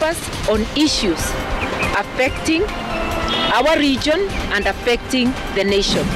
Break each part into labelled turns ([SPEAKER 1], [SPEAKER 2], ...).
[SPEAKER 1] focus on issues affecting our region and affecting the nation.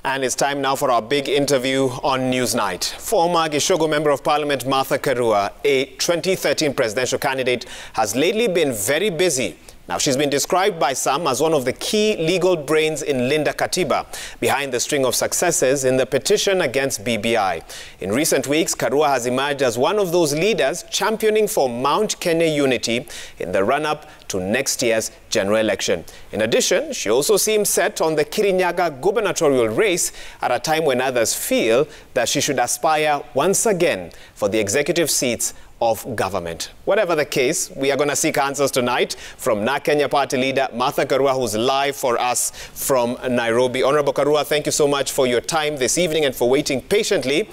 [SPEAKER 2] And it's time now for our big interview on Newsnight. Former Gishogo Member of Parliament Martha Karua, a 2013 presidential candidate, has lately been very busy. Now, she's been described by some as one of the key legal brains in Linda Katiba, behind the string of successes in the petition against BBI. In recent weeks, Karua has emerged as one of those leaders championing for Mount Kenya unity in the run-up to next year's general election. In addition, she also seems set on the Kirinyaga gubernatorial race at a time when others feel that she should aspire once again for the executive seats of government. Whatever the case, we are going to seek answers tonight from NA Kenya party leader Martha Karua, who's live for us from Nairobi. Honorable Karua, thank you so much for your time this evening and for waiting patiently.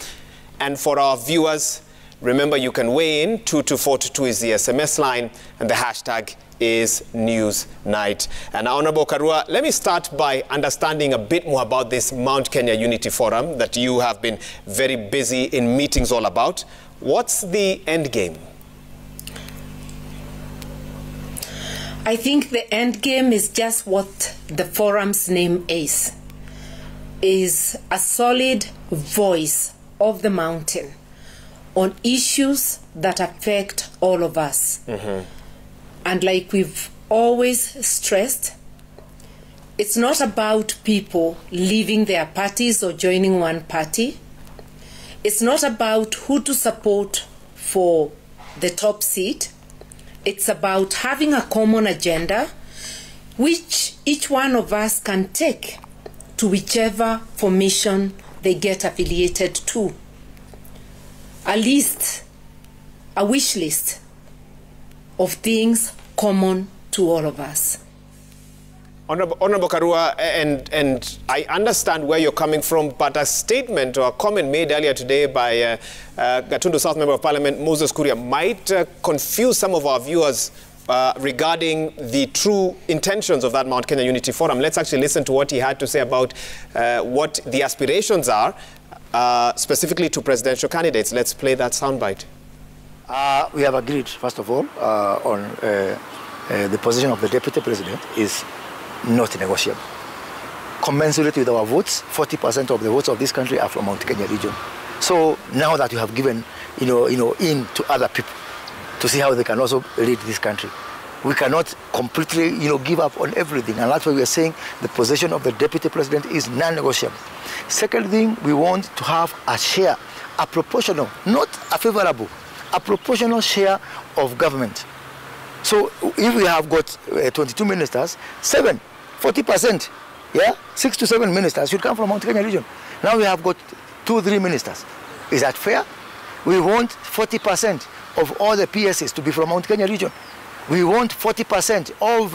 [SPEAKER 2] And for our viewers, remember you can weigh in. 22422 is the SMS line and the hashtag is Newsnight. And Honorable Karua, let me start by understanding a bit more about this Mount Kenya Unity Forum that you have been very busy in meetings all about. What's the end game?
[SPEAKER 1] I think the end game is just what the forum's name is a solid voice of the mountain on issues that affect all of us. And like we've always stressed, it's not about people leaving their parties or joining one party. It's not about who to support for the top seat. It's about having a common agenda which each one of us can take to whichever formation they get affiliated to. A list, a wish list of things common to all of us.
[SPEAKER 2] Honorable Karua, and I understand where you're coming from, but a statement or a comment made earlier today by Gatundu South Member of Parliament Moses Kuria might confuse some of our viewers regarding the true intentions of that Mount Kenya Unity Forum. Let's actually listen to what he had to say about what the aspirations are, specifically to presidential candidates. Let's play that soundbite.
[SPEAKER 3] We have agreed, first of all, on the position of the Deputy President is not negotiable. Commensurate with our votes, 40% of the votes of this country are from Mount Kenya region. So now that you have given, in to other people to see how they can also lead this country, we cannot completely, give up on everything. And that's why we are saying the position of the Deputy President is non-negotiable. Second thing, we want to have a share, a proportional, not a favorable, a proportional share of government. So if we have got 22 ministers, 40%, 6 to 7 ministers should come from Mount Kenya region. Now we have got 2-3 ministers. Is that fair? We want 40% of all the PSs to be from Mount Kenya region. We want 40% of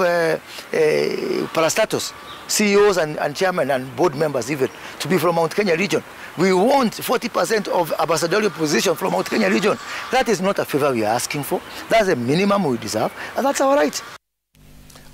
[SPEAKER 3] parastatus, CEOs and chairmen and board members even, to be from Mount Kenya region. We want 40% of ambassadorial position from Mount Kenya region. That is not a favor we are asking for. That's the minimum we deserve, and that's our right.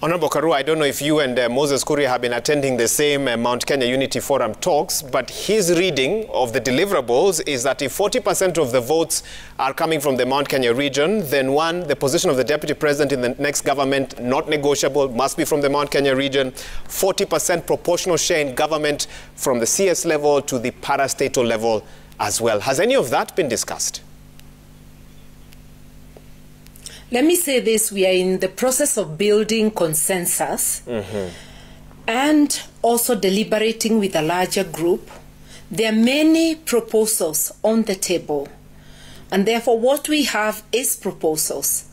[SPEAKER 2] Honorable Karua, I don't know if you and Moses Kuria have been attending the same Mount Kenya Unity Forum talks, but his reading of the deliverables is that if 40% of the votes are coming from the Mount Kenya region, then one, the position of the Deputy President in the next government, not negotiable, must be from the Mount Kenya region, 40% proportional share in government from the CS level to the parastatal level as well. Has any of that been discussed?
[SPEAKER 1] Let me say this, we are in the process of building consensus and also deliberating with a larger group. There are many proposals on the table, and therefore what we have is proposals.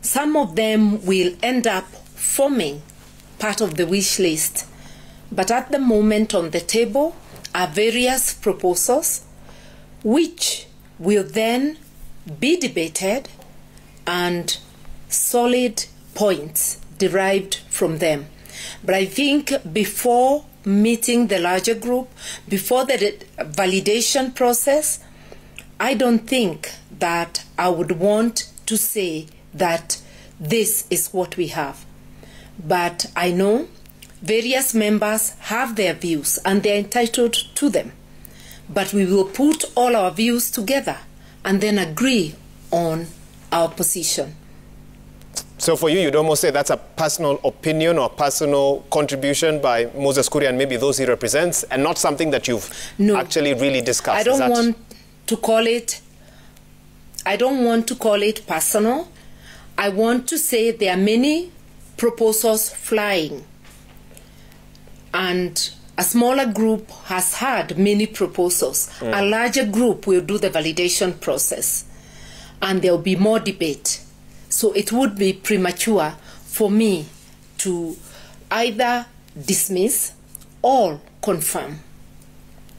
[SPEAKER 1] Some of them will end up forming part of the wish list, but at the moment on the table are various proposals which will then be debated and solid points derived from them. But I think before meeting the larger group, before the validation process, I don't think that I would want to say that this is what we have. But I know various members have their views and they're entitled to them. But we will put all our views together and then agree on our position.
[SPEAKER 2] So for you, you'd almost say that's a personal opinion or personal contribution by Moses Kuria and maybe those he represents, and not something that you've actually really discussed.
[SPEAKER 1] I don't want to call it personal. I want to say there are many proposals flying, and a smaller group has had many proposals. A larger group will do the validation process, and there will be more debate. So it would be premature for me to either dismiss or confirm.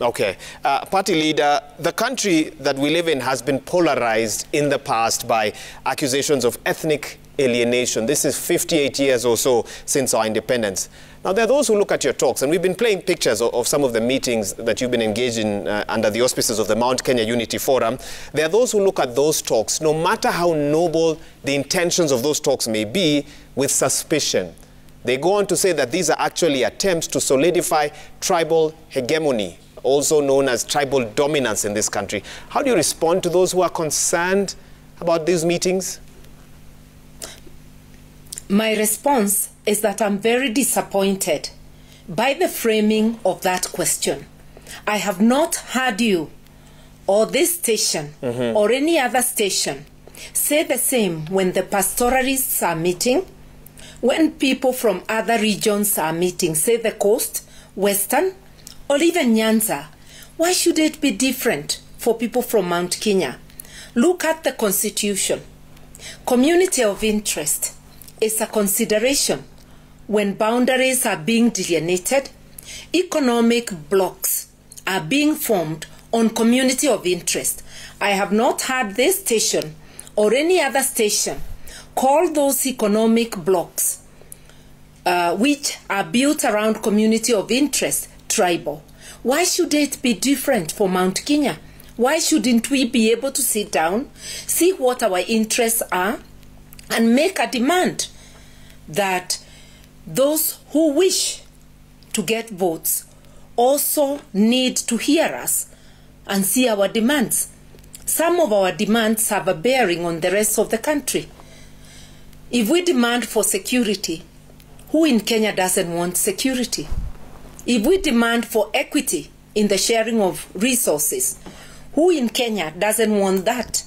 [SPEAKER 2] Okay. Party leader, the country that we live in has been polarized in the past by accusations of ethnic alienation. This is 58 years or so since our independence. Now, there are those who look at your talks, and we've been playing pictures of some of the meetings that you've been engaged in under the auspices of the Mount Kenya Unity Forum. There are those who look at those talks, no matter how noble the intentions of those talks may be, with suspicion. They go on to say that these are actually attempts to solidify tribal hegemony, also known as tribal dominance in this country. How do you respond to those who are concerned about these meetings?
[SPEAKER 1] My response is that I'm very disappointed by the framing of that question. I have not heard you or this station or any other station say the same when the pastoralists are meeting, when people from other regions are meeting, say the coast, western, or even Nyanza. Why should it be different for people from Mount Kenya? Look at the Constitution. Community of interest is a consideration when boundaries are being delineated. Economic blocks are being formed on community of interest. I have not heard this station or any other station call those economic blocks which are built around community of interest tribal. Why should it be different for Mount Kenya? Why shouldn't we be able to sit down, see what our interests are, and make a demand that those who wish to get votes also need to hear us and see our demands? Some of our demands have a bearing on the rest of the country. If we demand for security, who in Kenya doesn't want security? If we demand for equity in the sharing of resources, who in Kenya doesn't want that?